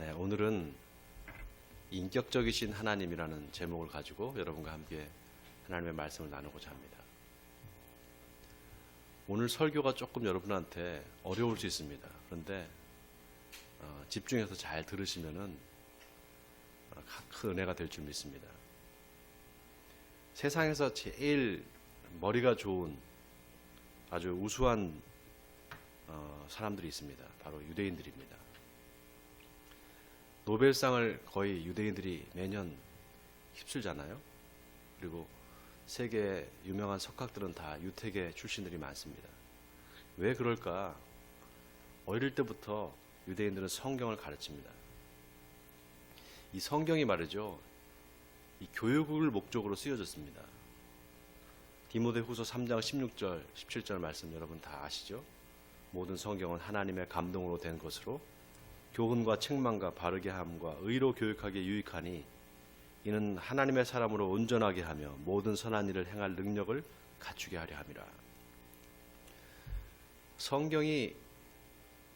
네, 오늘은 인격적이신 하나님이라는 제목을 가지고 여러분과 함께 하나님의 말씀을 나누고자 합니다. 오늘 설교가 조금 여러분한테 어려울 수 있습니다. 그런데 집중해서 잘 들으시면은 큰 은혜가 될 줄 믿습니다. 세상에서 제일 머리가 좋은 아주 우수한 사람들이 있습니다. 바로 유대인들입니다. 노벨상을 거의 유대인들이 매년 휩쓸잖아요. 그리고 세계 유명한 석학들은 다 유태계 출신들이 많습니다. 왜 그럴까? 어릴 때부터 유대인들은 성경을 가르칩니다. 이 성경이 말이죠, 이 교육을 목적으로 쓰여졌습니다. 디모데후서 3장 16절, 17절 말씀 여러분 다 아시죠? 모든 성경은 하나님의 감동으로 된 것으로 교훈과 책망과 바르게 함과 의로 교육하기에 유익하니 이는 하나님의 사람으로 온전하게 하며 모든 선한 일을 행할 능력을 갖추게 하려 함이라. 성경이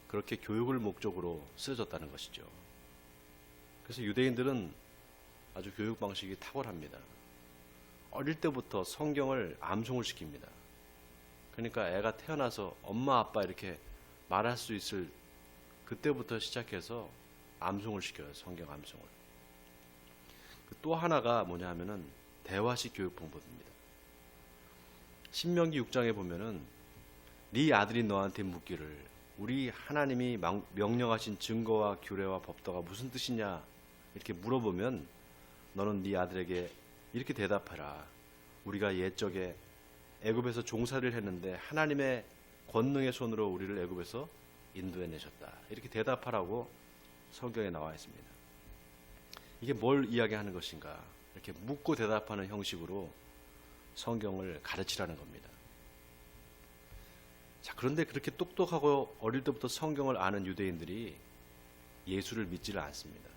그렇게 교육을 목적으로 쓰여졌다는 것이죠. 그래서 유대인들은 아주 교육 방식이 탁월합니다. 어릴 때부터 성경을 암송을 시킵니다. 그러니까 애가 태어나서 엄마 아빠 이렇게 말할 수 있을 그때부터 시작해서 암송을 시켜요. 성경 암송을. 또 하나가 뭐냐 하면은 대화식 교육 방법입니다. 신명기 6장에 보면은 네 아들이 너한테 묻기를 우리 하나님이 명령하신 증거와 규례와 법도가 무슨 뜻이냐 이렇게 물어보면 너는 네 아들에게 이렇게 대답하라. 우리가 옛적에 애굽에서 종살이를 했는데 하나님의 권능의 손으로 우리를 애굽에서 인도해 내셨다. 이렇게 대답하라고 성경에 나와 있습니다. 이게 뭘 이야기하는 것인가? 이렇게 묻고 대답하는 형식으로 성경을 가르치라는 겁니다. 자, 그런데 그렇게 똑똑하고 어릴 때부터 성경을 아는 유대인들이 예수를 믿지를 않습니다.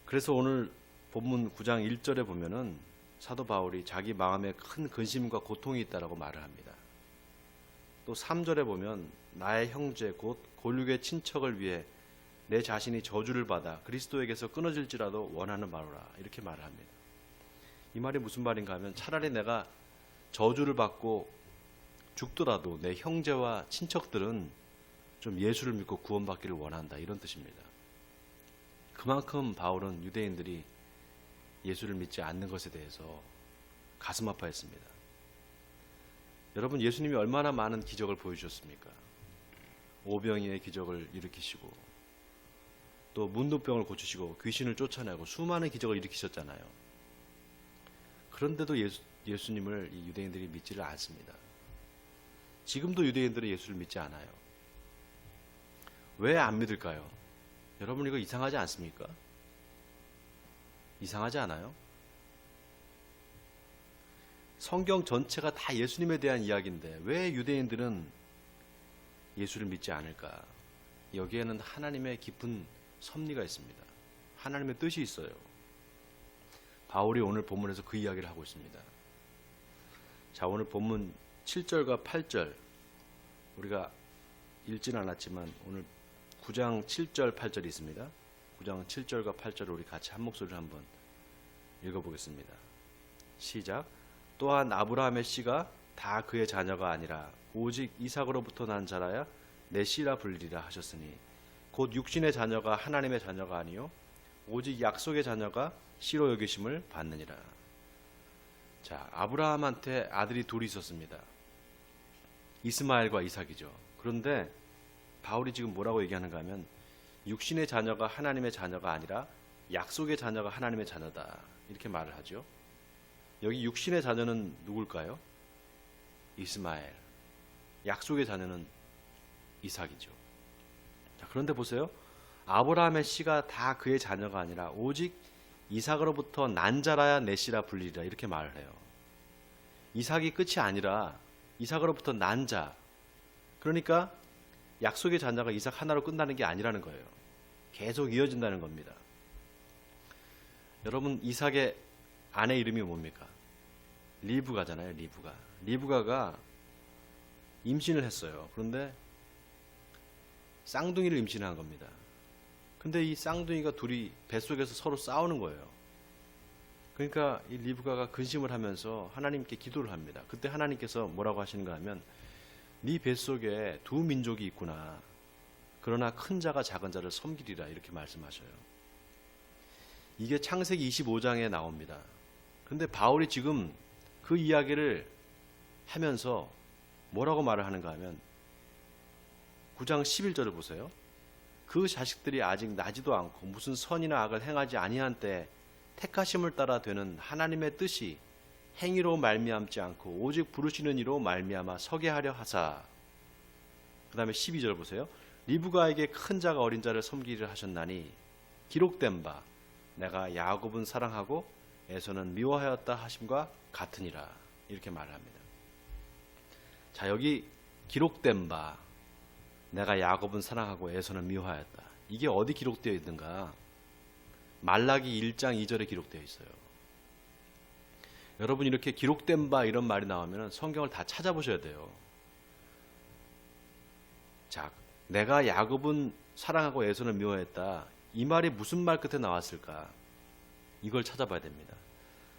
그래서 오늘 본문 9장 1절에 보면은 사도 바울이 자기 마음에 큰 근심과 고통이 있다라고 말을 합니다. 또 3절에 보면 나의 형제 곧 골육의 친척을 위해 내 자신이 저주를 받아 그리스도에게서 끊어질지라도 원하는 바로라 이렇게 말을 합니다. 이 말이 무슨 말인가 하면 차라리 내가 저주를 받고 죽더라도 내 형제와 친척들은 좀 예수를 믿고 구원받기를 원한다 이런 뜻입니다. 그만큼 바울은 유대인들이 예수를 믿지 않는 것에 대해서 가슴 아파했습니다. 여러분, 예수님이 얼마나 많은 기적을 보여주셨습니까? 오병이의 기적을 일으키시고 또 문둥병을 고치시고 귀신을 쫓아내고 수많은 기적을 일으키셨잖아요. 그런데도 예수님을 이 유대인들이 믿지를 않습니다. 지금도 유대인들은 예수를 믿지 않아요. 왜 안 믿을까요? 여러분, 이거 이상하지 않습니까? 이상하지 않아요? 성경 전체가 다 예수님에 대한 이야기인데 왜 유대인들은 예수를 믿지 않을까? 여기에는 하나님의 깊은 섭리가 있습니다. 하나님의 뜻이 있어요. 바울이 오늘 본문에서 그 이야기를 하고 있습니다. 자, 오늘 본문 7절과 8절 우리가 읽지는 않았지만 오늘 9장 7절 8절이 있습니다. 9장 7절과 8절을 우리 같이 한 목소리로 한번 읽어보겠습니다. 시작. 또한 아브라함의 씨가 다 그의 자녀가 아니라 오직 이삭으로부터 난 자라야 내 씨라 불리라 하셨으니 곧 육신의 자녀가 하나님의 자녀가 아니요 오직 약속의 자녀가 씨로 여기심을 받느니라. 자, 아브라함한테 아들이 둘이 있었습니다. 이스마엘과 이삭이죠. 그런데 바울이 지금 뭐라고 얘기하는가 하면 육신의 자녀가 하나님의 자녀가 아니라 약속의 자녀가 하나님의 자녀다 이렇게 말을 하죠. 여기 육신의 자녀는 누굴까요? 이스마엘. 약속의 자녀는 이삭이죠. 자, 그런데 보세요. 아브라함의 씨가 다 그의 자녀가 아니라 오직 이삭으로부터 난 자라야 내 씨라 불리리라 이렇게 말을 해요. 이삭이 끝이 아니라 이삭으로부터 난 자. 그러니까 약속의 자녀가 이삭 하나로 끝나는 게 아니라는 거예요. 계속 이어진다는 겁니다. 여러분, 이삭의 아내 이름이 뭡니까? 리브가잖아요. 리브가가 임신을 했어요. 그런데 쌍둥이를 임신한 겁니다. 근데 이 쌍둥이가 둘이 뱃속에서 서로 싸우는 거예요. 그러니까 이 리브가가 근심을 하면서 하나님께 기도를 합니다. 그때 하나님께서 뭐라고 하시는가 하면 네 뱃속에 두 민족이 있구나. 그러나 큰 자가 작은 자를 섬기리라 이렇게 말씀하셔요. 이게 창세기 25장에 나옵니다. 근데 바울이 지금 그 이야기를 하면서 뭐라고 말을 하는가 하면 9장 11절을 보세요. 그 자식들이 아직 나지도 않고 무슨 선이나 악을 행하지 아니한 때 택하심을 따라 되는 하나님의 뜻이 행위로 말미암지 않고 오직 부르시는 이로 말미암아 서게 하려 하사. 그 다음에 12절 보세요. 리브가에게 큰 자가 어린 자를 섬기리라 하셨나니 기록된 바 내가 야곱은 사랑하고 에서는 미워하였다 하심과 같으니라 이렇게 말을 합니다. 자, 여기 기록된 바 내가 야곱은 사랑하고 에서는 미워하였다. 이게 어디 기록되어 있는가? 말라기 1장 2절에 기록되어 있어요. 여러분 이렇게 기록된 바 이런 말이 나오면 성경을 다 찾아보셔야 돼요. 자, 내가 야곱은 사랑하고 에서는 미워했다. 이 말이 무슨 말 끝에 나왔을까? 이걸 찾아봐야 됩니다.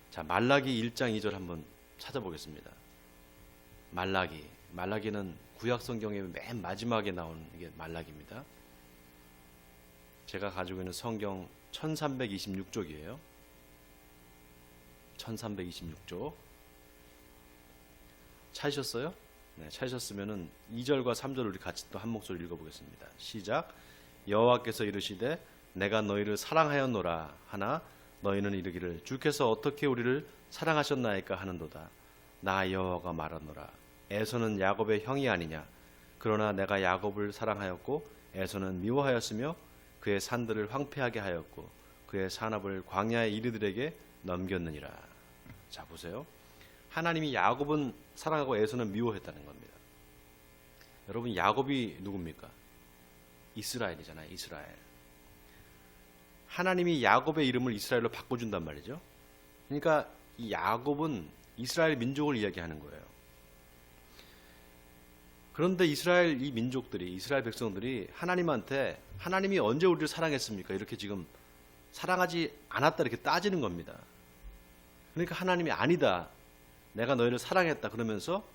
자, 말라기 1장 2절 한번 찾아보겠습니다. 말라기는 구약 성경의 맨 마지막에 나오는 게 말라기입니다. 제가 가지고 있는 성경 1326쪽이에요. 1326쪽. 찾으셨어요? 네, 찾으셨으면은 2절과 3절을 우리 같이 또 한 목소리 읽어보겠습니다. 시작. 여호와께서 이르시되 내가 너희를 사랑하였노라 하나 너희는 이르기를 주께서 어떻게 우리를 사랑하셨나이까 하는도다. 나 여호와가 말하노라. 에서는 야곱의 형이 아니냐. 그러나 내가 야곱을 사랑하였고 에서는 미워하였으며 그의 산들을 황폐하게 하였고 그의 산업을 광야의 이르들에게 넘겼느니라. 자, 보세요. 하나님이 야곱은 사랑하고 에서는 미워했다는 겁니다. 여러분 야곱이 누굽니까? 이스라엘이잖아요. 이스라엘. 하나님이 야곱의 이름을 이스라엘로 바꿔준단 말이죠. 그러니까 이 야곱은 이스라엘 민족을 이야기하는 거예요. 그런데 이스라엘 이 민족들이 이스라엘 백성들이 하나님한테 하나님이 언제 우리를 사랑했습니까? 이렇게 지금 사랑하지 않았다 이렇게 따지는 겁니다. 그러니까 하나님이 아니다. 내가 너희를 사랑했다. 그러면서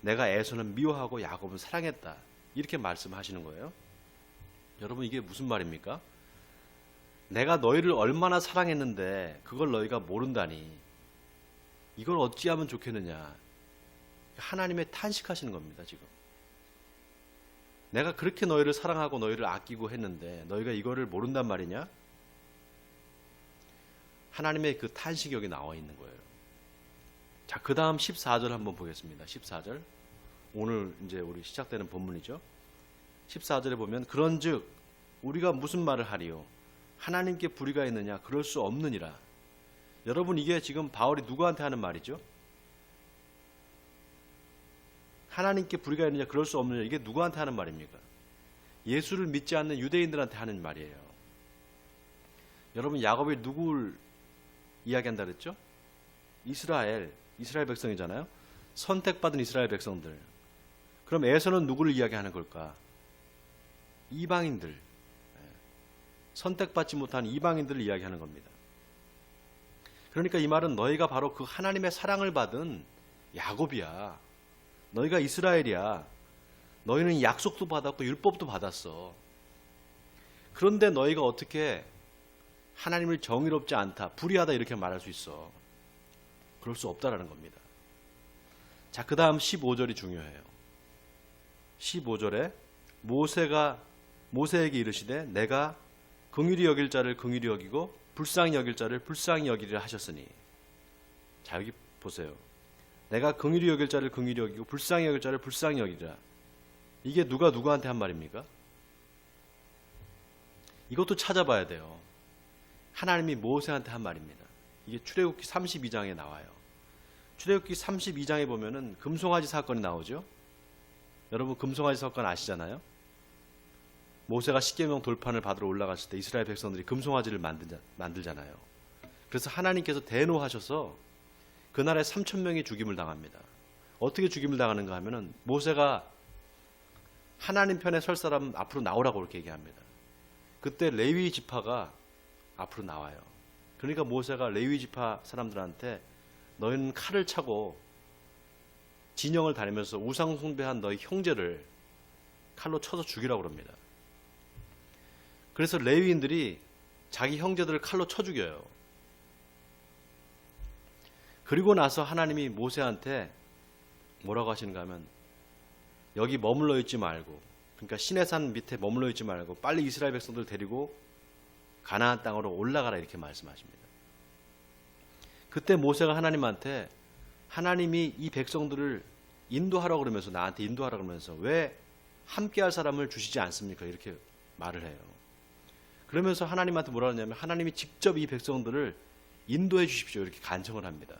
내가 에서는 미워하고 야곱은 사랑했다. 이렇게 말씀하시는 거예요. 여러분 이게 무슨 말입니까? 내가 너희를 얼마나 사랑했는데 그걸 너희가 모른다니. 이걸 어찌하면 좋겠느냐. 하나님의 탄식하시는 겁니다. 지금. 내가 그렇게 너희를 사랑하고 너희를 아끼고 했는데 너희가 이거를 모른단 말이냐? 하나님의 그 탄식이 여기 나와 있는 거예요. 자, 그 다음 14절 한번 보겠습니다. 14절. 오늘 이제 우리 시작되는 본문이죠. 14절에 보면 그런즉 우리가 무슨 말을 하리요? 하나님께 불의가 있느냐? 그럴 수 없느니라. 여러분 이게 지금 바울이 누구한테 하는 말이죠? 하나님께 불의가 있느냐? 그럴 수 없느냐? 이게 누구한테 하는 말입니까? 예수를 믿지 않는 유대인들한테 하는 말이에요. 여러분 야곱이 누구를 이야기한다 그랬죠? 이스라엘 백성이잖아요. 선택받은 이스라엘 백성들. 그럼 에서는 누구를 이야기하는 걸까? 이방인들. 선택받지 못한 이방인들을 이야기하는 겁니다. 그러니까 이 말은 너희가 바로 그 하나님의 사랑을 받은 야곱이야. 너희가 이스라엘이야. 너희는 약속도 받았고 율법도 받았어. 그런데 너희가 어떻게 하나님을 정의롭지 않다, 불의하다 이렇게 말할 수 있어? 그럴 수 없다라는 겁니다. 자, 그 다음 15절이 중요해요. 15절에 모세에게 이르시되 내가 긍휼히 여길 자를 긍휼히 여기고 불쌍히 여길 자를 불쌍히 여기리라 하셨으니. 자, 여기 보세요. 내가 긍휼히 여길 자를 긍휼히 여기고 불쌍히 여길 자를 불쌍히 여기리라. 이게 누가 누구한테 한 말입니까? 이것도 찾아봐야 돼요. 하나님이 모세한테 한 말입니다. 이게 출애굽기 32장에 나와요. 출애굽기 32장에 보면은 금송아지 사건이 나오죠. 여러분 금송아지 사건 아시잖아요. 모세가 십계명 돌판을 받으러 올라갔을 때 이스라엘 백성들이 금송아지를 만들잖아요. 그래서 하나님께서 대노하셔서 그날에 3,000명이 죽임을 당합니다. 어떻게 죽임을 당하는가 하면은 모세가 하나님 편에 설 사람 앞으로 나오라고 그렇게 얘기합니다. 그때 레위 지파가 앞으로 나와요. 그러니까 모세가 레위 지파 사람들한테 너희는 칼을 차고 진영을 다니면서 우상 숭배한 너희 형제를 칼로 쳐서 죽이라고 그럽니다. 그래서 레위인들이 자기 형제들을 칼로 쳐 죽여요. 그리고 나서 하나님이 모세한테 뭐라고 하시는가 하면 여기 머물러 있지 말고, 그러니까 시내산 밑에 머물러 있지 말고 빨리 이스라엘 백성들 데리고 가나안 땅으로 올라가라 이렇게 말씀하십니다. 그때 모세가 하나님한테 하나님이 이 백성들을 인도하라고 그러면서 나한테 인도하라고 그러면서 왜 함께할 사람을 주시지 않습니까? 이렇게 말을 해요. 그러면서 하나님한테 뭐라 하냐면 하나님이 직접 이 백성들을 인도해 주십시오 이렇게 간청을 합니다.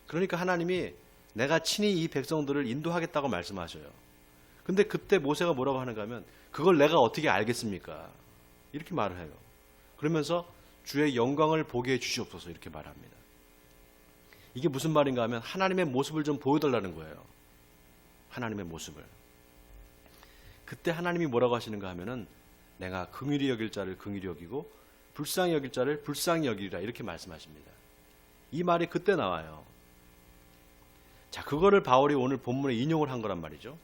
그러니까 하나님이 내가 친히 이 백성들을 인도하겠다고 말씀하셔요. 근데 그때 모세가 뭐라고 하는가 하면 그걸 내가 어떻게 알겠습니까? 이렇게 말을 해요. 그러면서 주의 영광을 보게 해 주시옵소서 이렇게 말합니다. 이게 무슨 말인가 하면 하나님의 모습을 좀 보여달라는 거예요. 하나님의 모습을. 그때 하나님이 뭐라고 하시는가 하면은 내가 긍휼히 여길 자를 긍휼히 여기고 불쌍히 여길 자를 불쌍히 여기리라 이렇게 말씀하십니다. 이 말이 그때 나와요. 자, 그거를 바울이 오늘 본문에 인용을 한 거란 말이죠.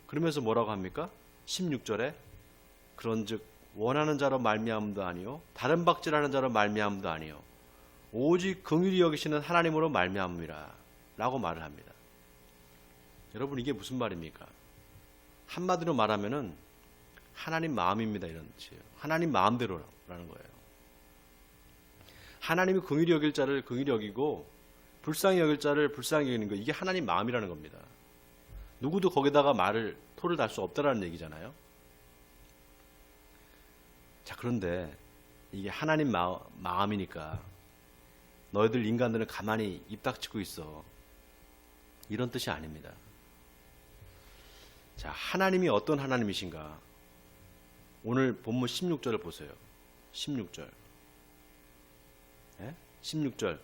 그러면서 뭐라고 합니까? 16절에 그런즉 원하는 자로 말미암음도 아니요 다른 박질하는 자로 말미암음도 아니요 오직 긍휼히 여기시는 하나님으로 말미암음이라 라고 말을 합니다. 여러분 이게 무슨 말입니까? 한마디로 말하면은 하나님 마음입니다 이런 뜻이에요. 하나님 마음대로라는 거예요. 하나님이 긍휼히 여길 자를 긍휼히 여기고 불쌍히 여길 자를 불쌍히 여기는 거 이게 하나님 마음이라는 겁니다. 누구도 거기다가 토를 달 수 없다라는 얘기잖아요. 자, 그런데 이게 하나님 마음이니까 너희들 인간들은 가만히 입 닥치고 있어 이런 뜻이 아닙니다. 자, 하나님이 어떤 하나님이신가? 오늘 본문 16절을 보세요. 16절. 네? 16절.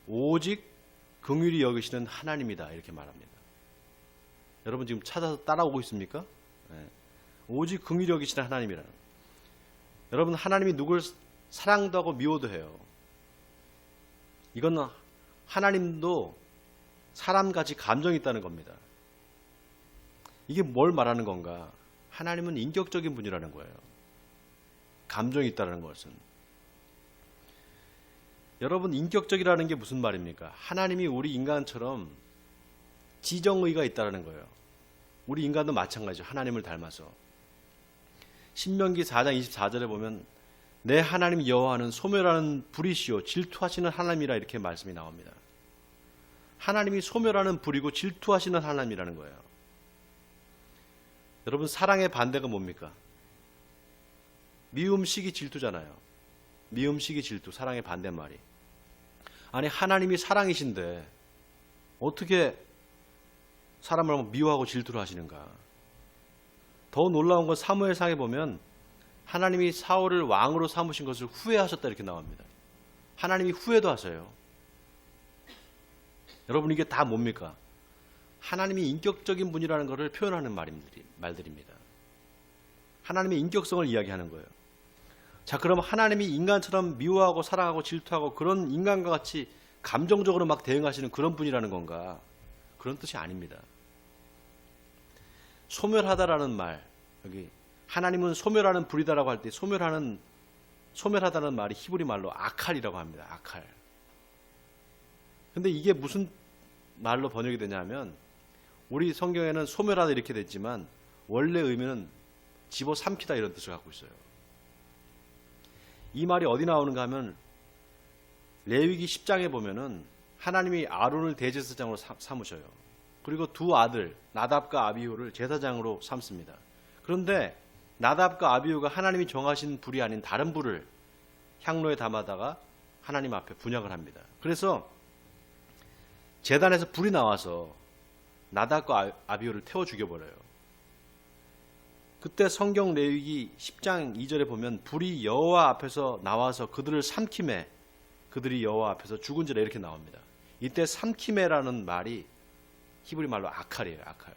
오직 긍휼히 여기시는 하나님이다 이렇게 말합니다. 여러분 지금 찾아서 따라오고 있습니까? 네. 오직 긍휼히 여기시는 하나님이라는 거예요. 여러분 하나님이 누굴 사랑도 하고 미워도 해요. 이건 하나님도 사람같이 감정이 있다는 겁니다. 이게 뭘 말하는 건가? 하나님은 인격적인 분이라는 거예요. 감정이 있다는 것은. 여러분 인격적이라는 게 무슨 말입니까? 하나님이 우리 인간처럼 지정의가 있다는 거예요. 우리 인간도 마찬가지죠. 하나님을 닮아서. 신명기 4장 24절에 보면 내 하나님 여호와는 소멸하는 불이시요 질투하시는 하나님이라 이렇게 말씀이 나옵니다. 하나님이 소멸하는 불이고 질투하시는 하나님이라는 거예요. 여러분 사랑의 반대가 뭡니까? 미움식이 질투잖아요. 미움식이 질투, 사랑의 반대말이. 아니 하나님이 사랑이신데 어떻게 사람을 미워하고 질투를 하시는가? 더 놀라운 건 사무엘상에 보면 하나님이 사울을 왕으로 삼으신 것을 후회하셨다 이렇게 나옵니다. 하나님이 후회도 하세요. 여러분 이게 다 뭡니까? 하나님이 인격적인 분이라는 것을 표현하는 말들입니다. 하나님의 인격성을 이야기하는 거예요. 자, 그럼 하나님이 인간처럼 미워하고 사랑하고 질투하고 그런 인간과 같이 감정적으로 막 대응하시는 그런 분이라는 건가? 그런 뜻이 아닙니다. 소멸하다라는 말, 여기 하나님은 소멸하는 불이다라고 할 때 소멸하다는 말이 히브리 말로 아칼이라고 합니다. 아칼. 근데 이게 무슨 말로 번역이 되냐면 우리 성경에는 소멸하다 이렇게 됐지만 원래 의미는 집어삼키다 이런 뜻을 갖고 있어요. 이 말이 어디 나오는가 하면 레위기 10장에 보면은 하나님이 아론을 대제사장으로 삼으셔요. 그리고 두 아들 나답과 아비후를 제사장으로 삼습니다. 그런데 나답과 아비후가 하나님이 정하신 불이 아닌 다른 불을 향로에 담아다가 하나님 앞에 분향을 합니다. 그래서 제단에서 불이 나와서 나답과 아비후를 태워 죽여버려요. 그때 성경 레위기 10장 2절에 보면 불이 여호와 앞에서 나와서 그들을 삼킴에 그들이 여호와 앞에서 죽은지라 이렇게 나옵니다. 이때 삼킴에라는 말이 히브리 말로 아칼이에요. 아칼.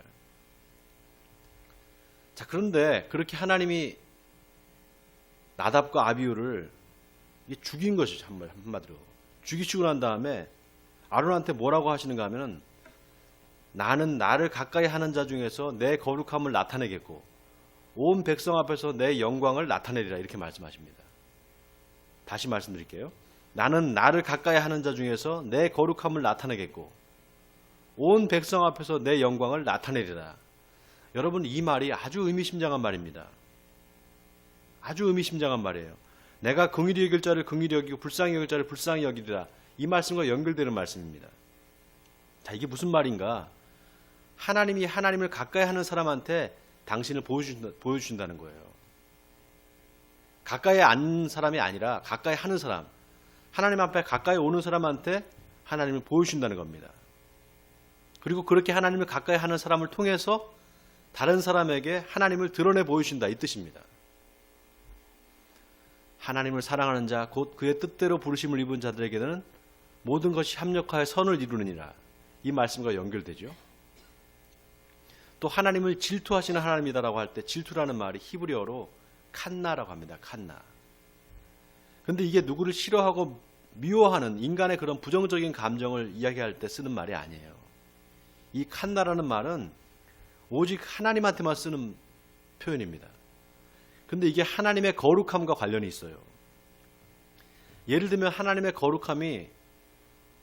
자, 그런데 그렇게 하나님이 나답과 아비후를 죽인 것이죠. 한마디로. 죽이시고 난 다음에 아론한테 뭐라고 하시는가 하면은 나는 나를 가까이 하는 자 중에서 내 거룩함을 나타내겠고 온 백성 앞에서 내 영광을 나타내리라 이렇게 말씀하십니다. 다시 말씀드릴게요. 나는 나를 가까이 하는 자 중에서 내 거룩함을 나타내겠고 온 백성 앞에서 내 영광을 나타내리라. 여러분, 이 말이 아주 의미심장한 말입니다. 아주 의미심장한 말이에요. 내가 긍휼히 여길 자를 긍휼히 여기고 불쌍히 여길 자를 불쌍히 여기리라. 이 말씀과 연결되는 말씀입니다. 자, 이게 무슨 말인가? 하나님이 하나님을 가까이 하는 사람한테 당신을 보여주신다는 거예요. 가까이 앉는 사람이 아니라 가까이 하는 사람, 하나님 앞에 가까이 오는 사람한테 하나님을 보여주신다는 겁니다. 그리고 그렇게 하나님을 가까이 하는 사람을 통해서 다른 사람에게 하나님을 드러내 보여주신다 이 뜻입니다. 하나님을 사랑하는 자, 곧 그의 뜻대로 부르심을 입은 자들에게는 모든 것이 합력하여 선을 이루느니라. 이 말씀과 연결되죠. 또 하나님을 질투하시는 하나님이다라고 할 때 질투라는 말이 히브리어로 칸나라고 합니다. 칸나. 그런데 이게 누구를 싫어하고 미워하는 인간의 그런 부정적인 감정을 이야기할 때 쓰는 말이 아니에요. 이 칸나라는 말은 오직 하나님한테만 쓰는 표현입니다. 근데 이게 하나님의 거룩함과 관련이 있어요. 예를 들면 하나님의 거룩함이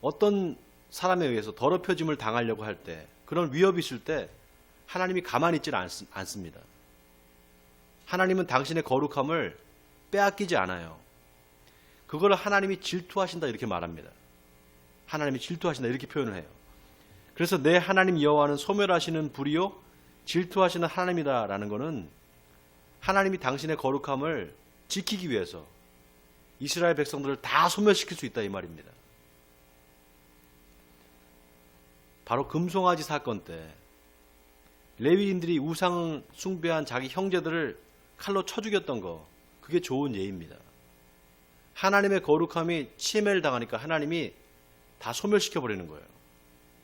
어떤 사람에 의해서 더럽혀짐을 당하려고 할 때, 그런 위협이 있을 때 하나님이 가만히 있지는 않습니다. 하나님은 당신의 거룩함을 빼앗기지 않아요. 그걸 하나님이 질투하신다 이렇게 말합니다. 하나님이 질투하신다 이렇게 표현을 해요. 그래서 내 하나님 여호와는 소멸하시는 불이요 질투하시는 하나님이다라는 것은 하나님이 당신의 거룩함을 지키기 위해서 이스라엘 백성들을 다 소멸시킬 수 있다 이 말입니다. 바로 금송아지 사건 때 레위인들이 우상 숭배한 자기 형제들을 칼로 쳐 죽였던 거, 그게 좋은 예입니다. 하나님의 거룩함이 침해를 당하니까 하나님이 다 소멸시켜 버리는 거예요.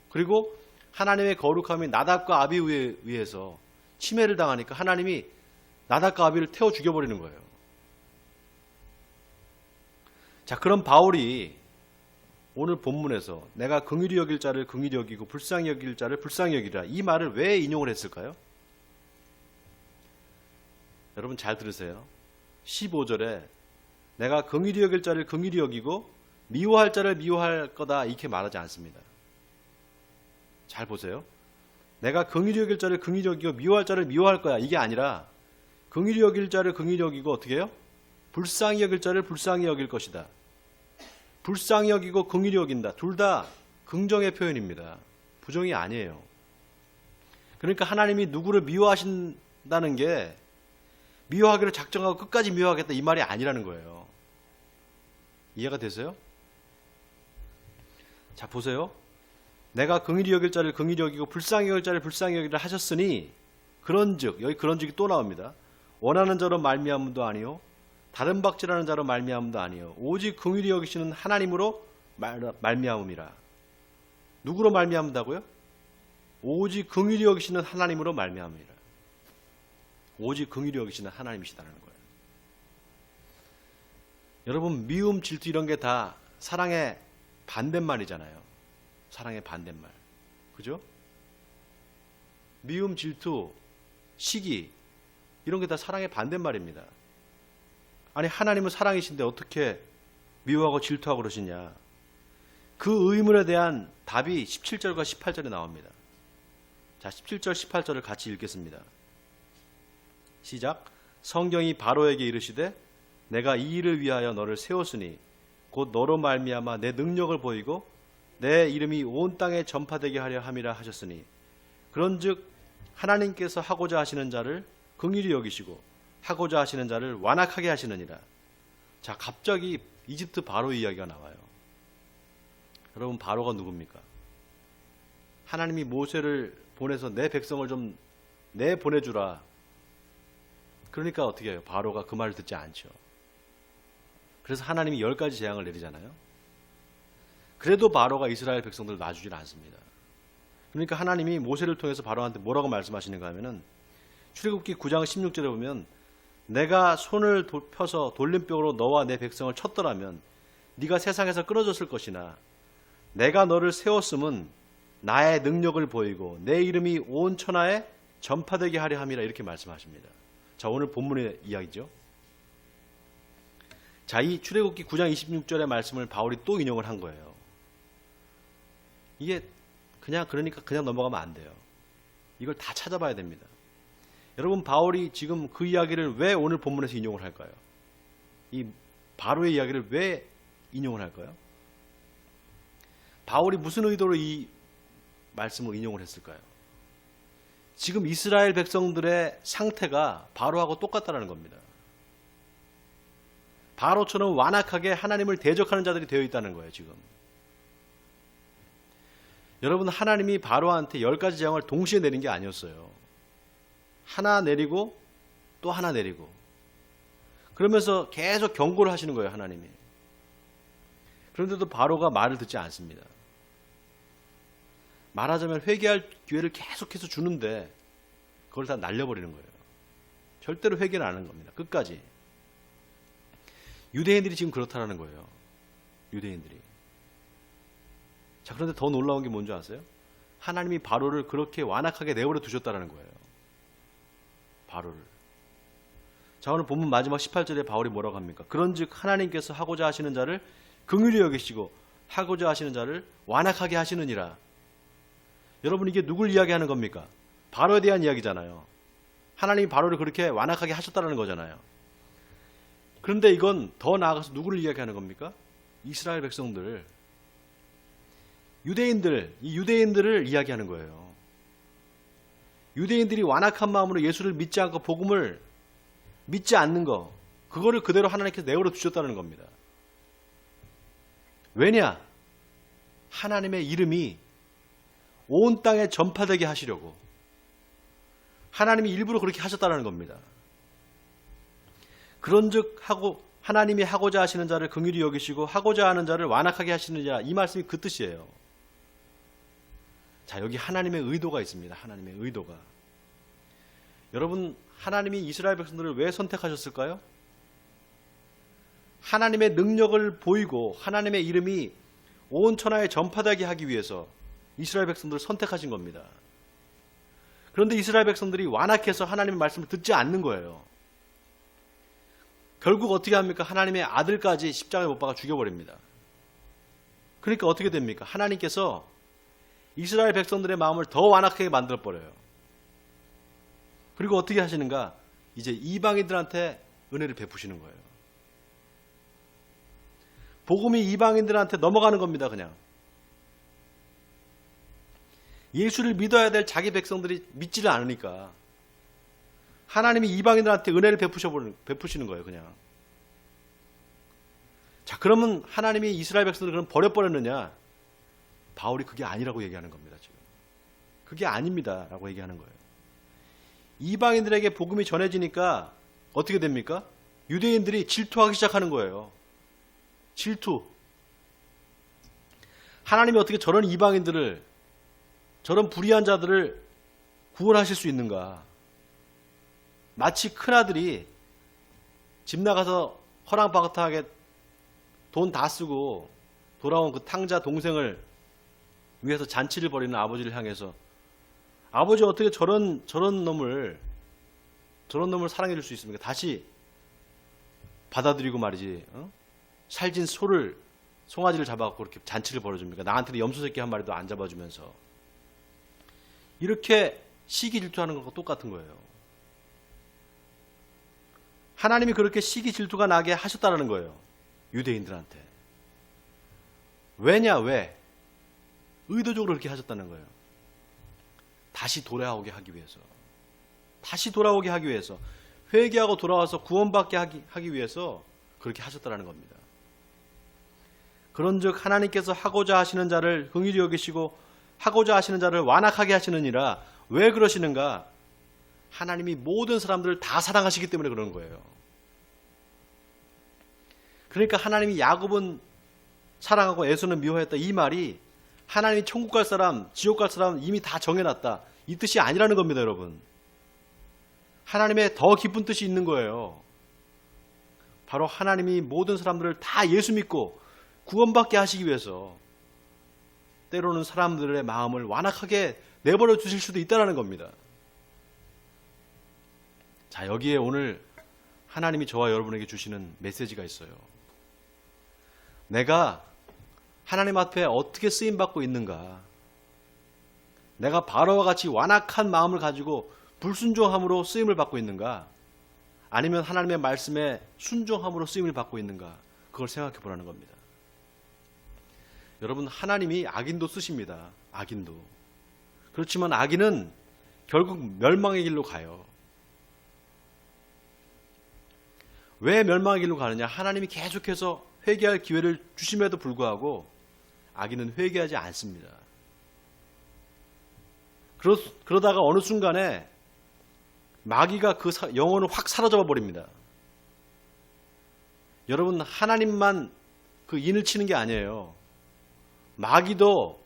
그리고 하나님의 거룩함이 나답과 아비후에 의해서 침해를 당하니까 하나님이 나답과 아비를 태워 죽여버리는 거예요. 자, 그럼 바울이 오늘 본문에서 내가 긍휼히 여길 자를 긍휼히 여기고 불쌍히 여길 자를 불쌍히 여기라 이 말을 왜 인용을 했을까요? 여러분 잘 들으세요. 15절에 내가 긍휼히 여길 자를 긍휼히 여기고 미워할 자를 미워할 거다 이렇게 말하지 않습니다. 잘 보세요. 내가 긍휼히 여길 자를 긍휼히 여기고 미워할 자를 미워할 거야 이게 아니라 긍휼히 여길 자를 긍휼히 여기고 어떻게 해요? 불쌍히 여길 자를 불쌍히 여길 것이다. 불쌍히 여기고 긍휼히 여긴다. 둘 다 긍정의 표현입니다. 부정이 아니에요. 그러니까 하나님이 누구를 미워하신다는 게 미워하기로 작정하고 끝까지 미워하겠다 이 말이 아니라는 거예요. 이해가 되세요? 자, 보세요. 내가 긍휼히 여길 자를 긍휼히 여기고 불쌍히 여길 자를 불쌍히 여기라 하셨으니 그런즉, 여기 그런즉이 또 나옵니다. 원하는 자로 말미암음도 아니요 다른 박질하는 자로 말미암음도 아니요 오직 긍휼히 여기시는 하나님으로 말미암음이라. 누구로 말미암다고요? 오직 긍휼히 여기시는 하나님으로 말미암음이라. 오직 긍휼히 여기시는 하나님이시다는 거예요. 여러분, 미움, 질투 이런 게 다 사랑의 반대말이잖아요. 사랑의 반대말. 그죠? 미움, 질투, 시기 이런 게 다 사랑의 반대말입니다. 아니, 하나님은 사랑이신데 어떻게 미워하고 질투하고 그러시냐. 그 의문에 대한 답이 17절과 18절에 나옵니다. 자, 17절 18절을 같이 읽겠습니다. 시작. 성경이 바로에게 이르시되 내가 이 일을 위하여 너를 세웠으니 곧 너로 말미암아 내 능력을 보이고 내 이름이 온 땅에 전파되게 하려 함이라 하셨으니 그런즉 하나님께서 하고자 하시는 자를 긍휼히 여기시고 하고자 하시는 자를 완악하게 하시느니라. 자, 갑자기 이집트 바로 이야기가 나와요. 여러분, 바로가 누굽니까? 하나님이 모세를 보내서 내 백성을 좀 내보내주라. 그러니까 어떻게 해요? 바로가 그 말을 듣지 않죠. 그래서 하나님이 10가지 재앙을 내리잖아요. 그래도 바로가 이스라엘 백성들을 놔주질 않습니다. 그러니까 하나님이 모세를 통해서 바로한테 뭐라고 말씀하시는가 하면은 출애굽기 9장 16절에 보면 내가 손을 펴서 돌림병으로 너와 내 백성을 쳤더라면 네가 세상에서 끊어졌을 것이나 내가 너를 세웠음은 나의 능력을 보이고 내 이름이 온 천하에 전파되게 하려 함이라 이렇게 말씀하십니다. 자, 오늘 본문의 이야기죠. 자, 이 출애굽기 9장 26절의 말씀을 바울이 또 인용을 한 거예요. 이게 그러니까 그냥 넘어가면 안 돼요. 이걸 다 찾아봐야 됩니다. 여러분, 바울이 지금 그 이야기를 왜 오늘 본문에서 인용을 할까요? 이 바로의 이야기를 왜 인용을 할까요? 바울이 무슨 의도로 이 말씀을 인용을 했을까요? 지금 이스라엘 백성들의 상태가 바로하고 똑같다는 겁니다. 바로처럼 완악하게 하나님을 대적하는 자들이 되어 있다는 거예요, 지금. 여러분, 하나님이 바로한테 10가지 재앙을 동시에 내린 게 아니었어요. 하나 내리고 또 하나 내리고 그러면서 계속 경고를 하시는 거예요, 하나님이. 그런데도 바로가 말을 듣지 않습니다. 말하자면 회개할 기회를 계속해서 주는데 그걸 다 날려버리는 거예요. 절대로 회개는 안 하는 겁니다. 끝까지. 유대인들이 지금 그렇다는 거예요. 유대인들이. 자, 그런데 더 놀라운 게 뭔지 아세요? 하나님이 바로를 그렇게 완악하게 내버려 두셨다는 거예요. 바로를. 자, 오늘 본문 마지막 18절에 바울이 뭐라고 합니까? 그런즉 하나님께서 하고자 하시는 자를 긍휼히 여기시고 하고자 하시는 자를 완악하게 하시느니라. 여러분, 이게 누굴 이야기하는 겁니까? 바로에 대한 이야기잖아요. 하나님이 바로를 그렇게 완악하게 하셨다는 거잖아요. 그런데 이건 더 나아가서 누구를 이야기하는 겁니까? 이스라엘 백성들, 유대인들, 이 유대인들을 이야기하는 거예요. 유대인들이 완악한 마음으로 예수를 믿지 않고 복음을 믿지 않는 거, 그거를 그대로 하나님께서 내버려 두셨다는 겁니다. 왜냐? 하나님의 이름이 온 땅에 전파되게 하시려고 하나님이 일부러 그렇게 하셨다는 겁니다. 그런즉 하나님이 하고자 하시는 자를 긍휼히 여기시고 하고자 하는 자를 완악하게 하시느니라, 이 말씀이 그 뜻이에요. 자, 여기 하나님의 의도가 있습니다. 하나님의 의도가. 여러분, 하나님이 이스라엘 백성들을 왜 선택하셨을까요? 하나님의 능력을 보이고 하나님의 이름이 온 천하에 전파되게 하기 위해서 이스라엘 백성들을 선택하신 겁니다. 그런데 이스라엘 백성들이 완악해서 하나님의 말씀을 듣지 않는 거예요. 결국 어떻게 합니까? 하나님의 아들까지 십자가에 못 박아 죽여버립니다. 그러니까 어떻게 됩니까? 하나님께서 이스라엘 백성들의 마음을 더 완악하게 만들어버려요. 그리고 어떻게 하시는가? 이제 이방인들한테 은혜를 베푸시는 거예요. 복음이 이방인들한테 넘어가는 겁니다, 그냥. 예수를 믿어야 될 자기 백성들이 믿지를 않으니까 하나님이 이방인들한테 은혜를 베푸시는 거예요, 그냥. 자, 그러면 하나님이 이스라엘 백성들을 그럼 버려버렸느냐? 바울이 그게 아니라고 얘기하는 겁니다, 지금. 그게 아닙니다, 라고 얘기하는 거예요. 이방인들에게 복음이 전해지니까 어떻게 됩니까? 유대인들이 질투하기 시작하는 거예요. 질투. 하나님이 어떻게 저런 이방인들을, 저런 불의한 자들을 구원하실 수 있는가? 마치 큰아들이 집 나가서 허랑방탕하게 돈 다 쓰고 돌아온 그 탕자 동생을 위해서 잔치를 벌이는 아버지를 향해서, 아버지 어떻게 저런 놈을 사랑해 줄 수 있습니까? 다시 받아들이고 말이지. 살진 송아지를 잡아갖고 그렇게 잔치를 벌여줍니까? 나한테는 염소 새끼 한 마리도 안 잡아주면서. 이렇게 시기 질투하는 것과 똑같은 거예요. 하나님이 그렇게 시기 질투가 나게 하셨다는 거예요, 유대인들한테. 왜? 의도적으로 그렇게 하셨다는 거예요. 다시 돌아오게 하기 위해서. 회개하고 돌아와서 구원받게 하기 위해서 그렇게 하셨다는 겁니다. 그런즉 하나님께서 하고자 하시는 자를 긍휼히 여기시고 하고자 하시는 자를 완악하게 하시느니라. 왜 그러시는가? 하나님이 모든 사람들을 다 사랑하시기 때문에 그러는 거예요. 그러니까 하나님이 야곱은 사랑하고 에서는 미워했다, 이 말이 하나님이 천국 갈 사람, 지옥 갈 사람 이미 다 정해놨다, 이 뜻이 아니라는 겁니다, 여러분. 하나님의 더 깊은 뜻이 있는 거예요. 바로 하나님이 모든 사람들을 다 예수 믿고 구원받게 하시기 위해서 때로는 사람들의 마음을 완악하게 내버려 두실 수도 있다는 겁니다. 자, 여기에 오늘 하나님이 저와 여러분에게 주시는 메시지가 있어요. 내가 하나님 앞에 어떻게 쓰임받고 있는가? 내가 바로와 같이 완악한 마음을 가지고 불순종함으로 쓰임을 받고 있는가? 아니면 하나님의 말씀에 순종함으로 쓰임을 받고 있는가? 그걸 생각해 보라는 겁니다. 여러분, 하나님이 악인도 쓰십니다. 악인도. 그렇지만 악인은 결국 멸망의 길로 가요. 왜 멸망의 길로 가느냐? 하나님이 계속해서 회개할 기회를 주심에도 불구하고 악인은 회개하지 않습니다. 그러다가 어느 순간에 마귀가 그 영혼을 확 사로잡아 버립니다. 여러분, 하나님만 그 인을 치는 게 아니에요. 마귀도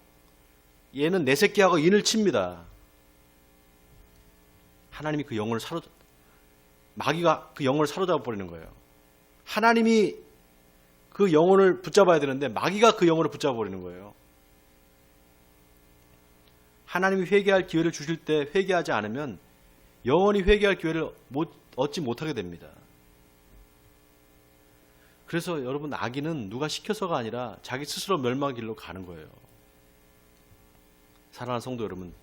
얘는 내 새끼하고 인을 칩니다. 하나님이 그 영혼을 마귀가 그 영혼을 사로잡아 버리는 거예요. 하나님이 그 영혼을 붙잡아야 되는데 마귀가 그 영혼을 붙잡아 버리는 거예요. 하나님이 회개할 기회를 주실 때 회개하지 않으면 영원히 회개할 기회를 얻지 못하게 됩니다. 그래서 여러분, 악인은 누가 시켜서가 아니라 자기 스스로 멸망의 길로 가는 거예요. 사랑하는 성도 여러분,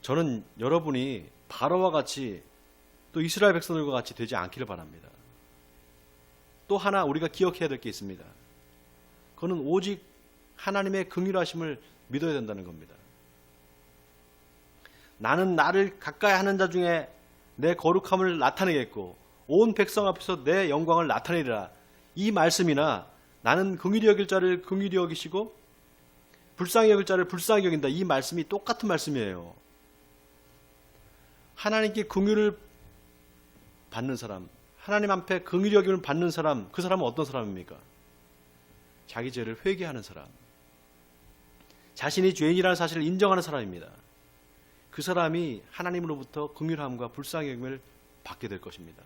저는 여러분이 바로와 같이 또 이스라엘 백성들과 같이 되지 않기를 바랍니다. 또 하나 우리가 기억해야 될 게 있습니다. 그거는 오직 하나님의 긍휼하심을 믿어야 된다는 겁니다. 나는 나를 가까이 하는 자 중에 내 거룩함을 나타내겠고 온 백성 앞에서 내 영광을 나타내리라. 이 말씀이나 나는 긍휼히 여길 자를 긍휼히 여기시고 불쌍히 여길 자를 불쌍히 여긴다. 이 말씀이 똑같은 말씀이에요. 하나님께 긍휼을 받는 사람, 하나님 앞에 긍휼히 여김을 받는 사람, 그 사람은 어떤 사람입니까? 자기 죄를 회개하는 사람, 자신이 죄인이라는 사실을 인정하는 사람입니다. 그 사람이 하나님으로부터 긍휼함과 불쌍히 여김을 받게 될 것입니다.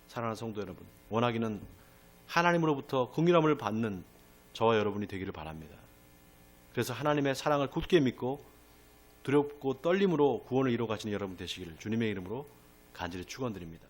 사랑하는 성도 여러분, 원하기는 하나님으로부터 긍휼함을 받는 저와 여러분이 되기를 바랍니다. 그래서 하나님의 사랑을 굳게 믿고 두렵고 떨림으로 구원을 이루어 가시는 여러분 되시기를 주님의 이름으로 간절히 축원드립니다.